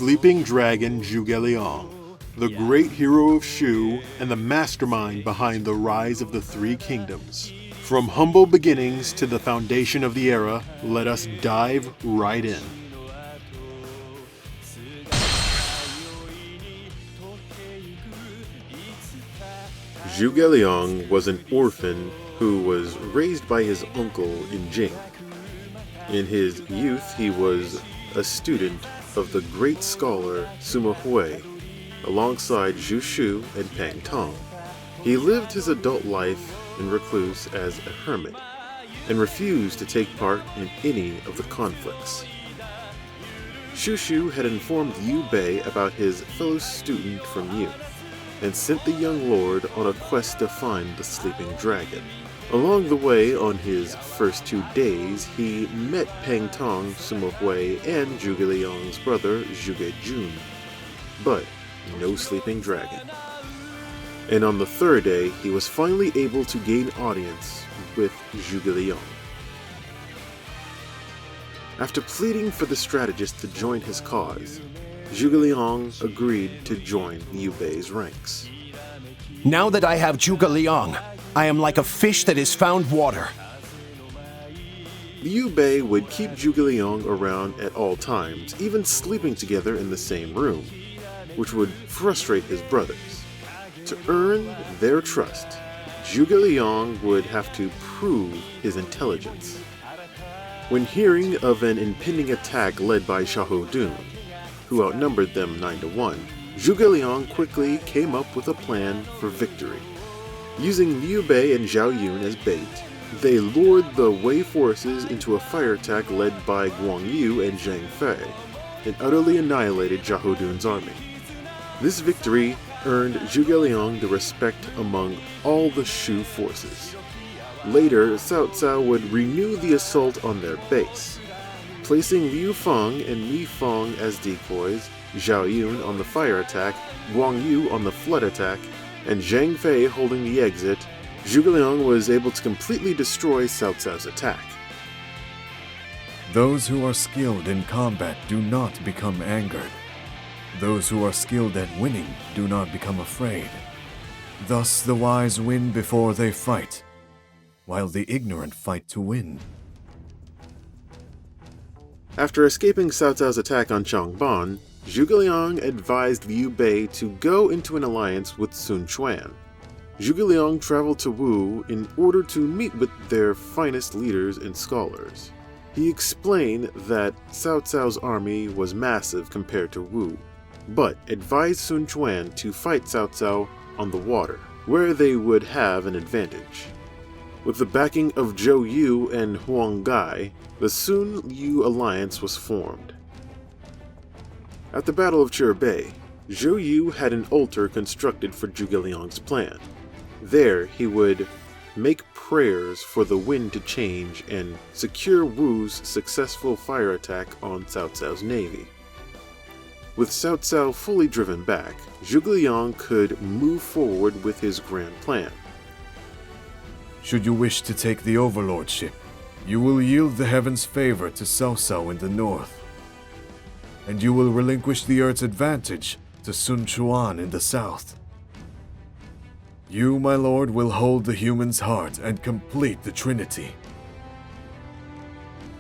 sleeping dragon Zhuge Liang, the great hero of Shu and the mastermind behind the rise of the Three Kingdoms. From humble beginnings to the foundation of the era, let us dive right in. Zhuge Liang was an orphan who was raised by his uncle in Jing. In his youth, he was a student of the great scholar Sima Hui, alongside Zhu Shu and Pang Tong. He lived his adult life in recluse as a hermit, and refused to take part in any of the conflicts. Zhu Shu had informed Liu Bei about his fellow student from youth, and sent the young lord on a quest to find the sleeping dragon. Along the way, on his first 2 days, he met Pang Tong, Sima Hui, and Zhuge Liang's brother, Zhuge Jun, but no sleeping dragon. And on the 3rd day, he was finally able to gain audience with Zhuge Liang. After pleading for the strategist to join his cause, Zhuge Liang agreed to join Liu Bei's ranks. Now that I have Zhuge Liang, I am like a fish that has found water. Liu Bei would keep Zhuge Liang around at all times, even sleeping together in the same room, which would frustrate his brothers. To earn their trust, Zhuge Liang would have to prove his intelligence. When hearing of an impending attack led by Xiahou Dun, who outnumbered them 9-1, Zhuge Liang quickly came up with a plan for victory. Using Liu Bei and Zhao Yun as bait, they lured the Wei forces into a fire attack led by Guang Yu and Zhang Fei, and utterly annihilated Xiahou Dun's army. This victory earned Zhuge Liang the respect among all the Shu forces. Later, Cao Cao would renew the assault on their base, placing Liu Feng and Li Feng as decoys, Zhao Yun on the fire attack, Guang Yu on the flood attack, and Zhang Fei holding the exit. Zhuge Liang was able to completely destroy Cao Cao's attack. Those who are skilled in combat do not become angered. Those who are skilled at winning do not become afraid. Thus the wise win before they fight, while the ignorant fight to win. After escaping Cao Cao's attack on Changban, Zhuge Liang advised Liu Bei to go into an alliance with Sun Quan. Zhuge Liang traveled to Wu in order to meet with their finest leaders and scholars. He explained that Cao Cao's army was massive compared to Wu, but advised Sun Quan to fight Cao Cao on the water, where they would have an advantage. With the backing of Zhou Yu and Huang Gai, the Sun-Liu alliance was formed. At the Battle of Chiribei, Zhou Yu had an altar constructed for Zhuge Liang's plan. There, he would make prayers for the wind to change and secure Wu's successful fire attack on Cao Cao's navy. With Cao Cao fully driven back, Zhuge Liang could move forward with his grand plan. Should you wish to take the overlordship, you will yield the heaven's favor to Cao Cao in the north, and you will relinquish the earth's advantage to Sun Quan in the south. You, my lord, will hold the human's heart and complete the Trinity.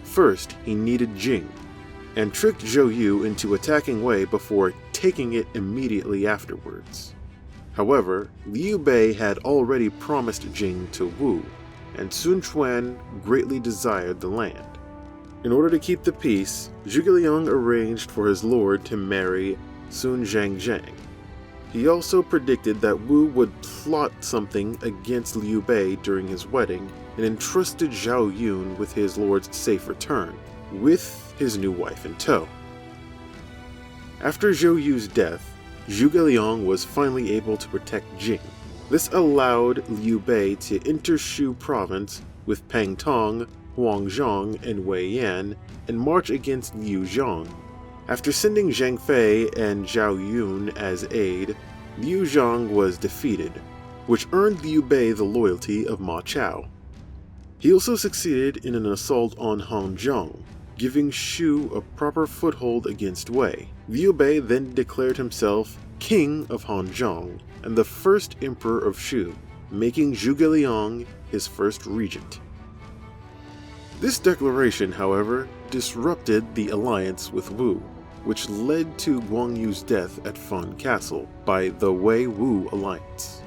First, he needed Jing, and tricked Zhou Yu into attacking Wei before taking it immediately afterwards. However, Liu Bei had already promised Jing to Wu, and Sun Quan greatly desired the land. In order to keep the peace, Zhuge Liang arranged for his lord to marry Sun Zhangzhang. He also predicted that Wu would plot something against Liu Bei during his wedding and entrusted Zhao Yun with his lord's safe return, with his new wife in tow. After Zhou Yu's death, Zhuge Liang was finally able to protect Jing. This allowed Liu Bei to enter Shu province with Pang Tong, Huang Zhong, and Wei Yan and march against Liu Zhang. After sending Zhang Fei and Zhao Yun as aid, Liu Zhang was defeated, which earned Liu Bei the loyalty of Ma Chao. He also succeeded in an assault on Hanzhong, giving Shu a proper foothold against Wei. Liu Bei then declared himself King of Hanzhong and the first Emperor of Shu, making Zhuge Liang his first regent. This declaration, however, disrupted the alliance with Wu, which led to Guang Yu's death at Fan Castle by the Wei-Wu alliance.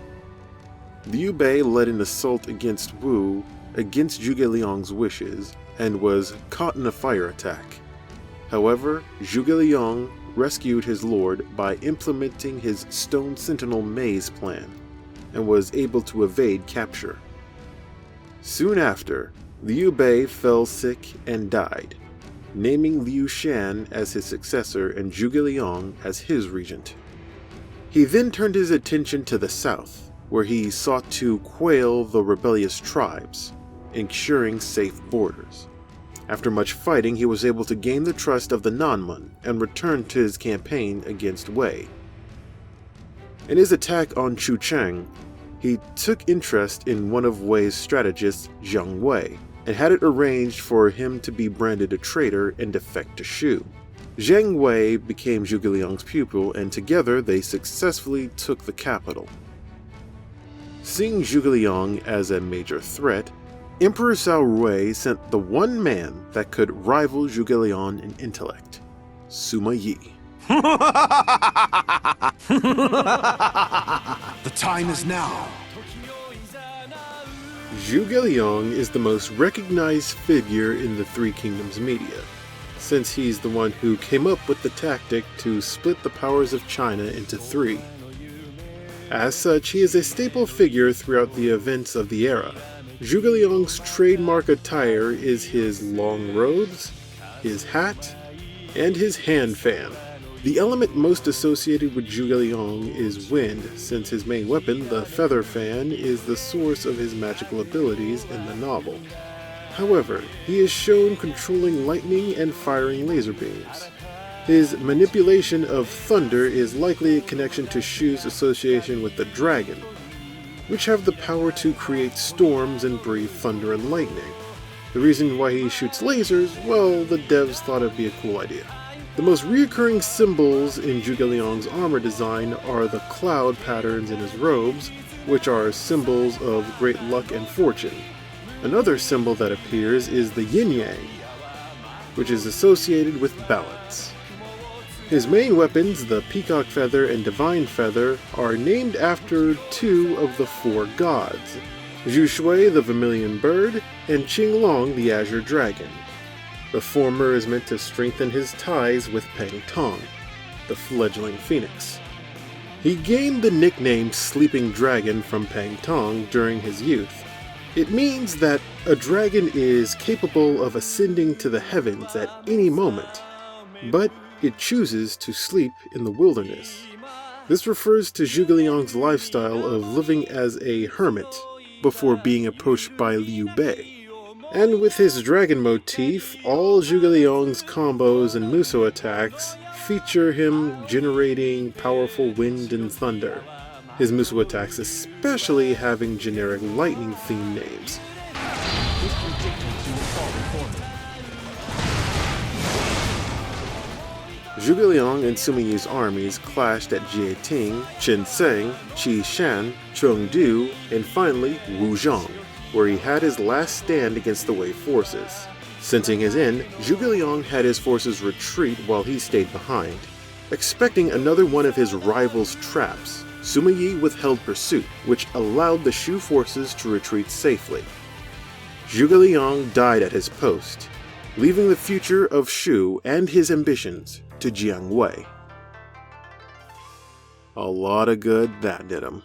Liu Bei led an assault against Wu against Zhuge Liang's wishes and was caught in a fire attack. However, Zhuge Liang rescued his lord by implementing his Stone Sentinel maze plan and was able to evade capture. Soon after, Liu Bei fell sick and died, naming Liu Shan as his successor and Zhuge Liang as his regent. He then turned his attention to the south, where he sought to quell the rebellious tribes, ensuring safe borders. After much fighting, he was able to gain the trust of the Nanman and returned to his campaign against Wei. In his attack on Chucheng, he took interest in one of Wei's strategists, Jiang Wei, and had it arranged for him to be branded a traitor and defect to Shu. Jiang Wei became Zhuge Liang's pupil, and together they successfully took the capital. Seeing Zhuge Liang as a major threat, Emperor Cao Rui sent the one man that could rival Zhuge Liang in intellect, Sima Yi. The time is now. Zhuge Liang is the most recognized figure in the Three Kingdoms media, since he's the one who came up with the tactic to split the powers of China into three. As such, he is a staple figure throughout the events of the era. Zhuge Liang's trademark attire is his long robes, his hat, and his hand fan. The element most associated with Zhuge Liang is wind, since his main weapon, the feather fan, is the source of his magical abilities in the novel. However, he is shown controlling lightning and firing laser beams. His manipulation of thunder is likely a connection to Shu's association with the dragon, which have the power to create storms and breathe thunder and lightning. The reason why he shoots lasers, well, the devs thought it'd be a cool idea. The most recurring symbols in Zhuge Liang's armor design are the cloud patterns in his robes, which are symbols of great luck and fortune. Another symbol that appears is the yin-yang, which is associated with balance. His main weapons, the Peacock Feather and Divine Feather, are named after two of the four gods, Zhu Shui, the Vermilion Bird, and Qing Long, the Azure Dragon. The former is meant to strengthen his ties with Peng Tong, the fledgling phoenix. He gained the nickname Sleeping Dragon from Peng Tong during his youth. It means that a dragon is capable of ascending to the heavens at any moment, but it chooses to sleep in the wilderness. This refers to Zhuge Liang's lifestyle of living as a hermit before being approached by Liu Bei. And with his dragon motif, all Zhuge Liang's combos and Musou attacks feature him generating powerful wind and thunder, his Musou attacks especially having generic lightning-themed names. Zhuge Liang and Sima Yi's armies clashed at Jieting, Qinseng, Qishan, Chengdu, and finally Wuzhong, where he had his last stand against the Wei forces. Sensing his end, Zhuge Liang had his forces retreat while he stayed behind. Expecting another one of his rival's traps, Sima Yi withheld pursuit, which allowed the Shu forces to retreat safely. Zhuge Liang died at his post, leaving the future of Shu and his ambitions to Jiang Wei. A lot of good that did him.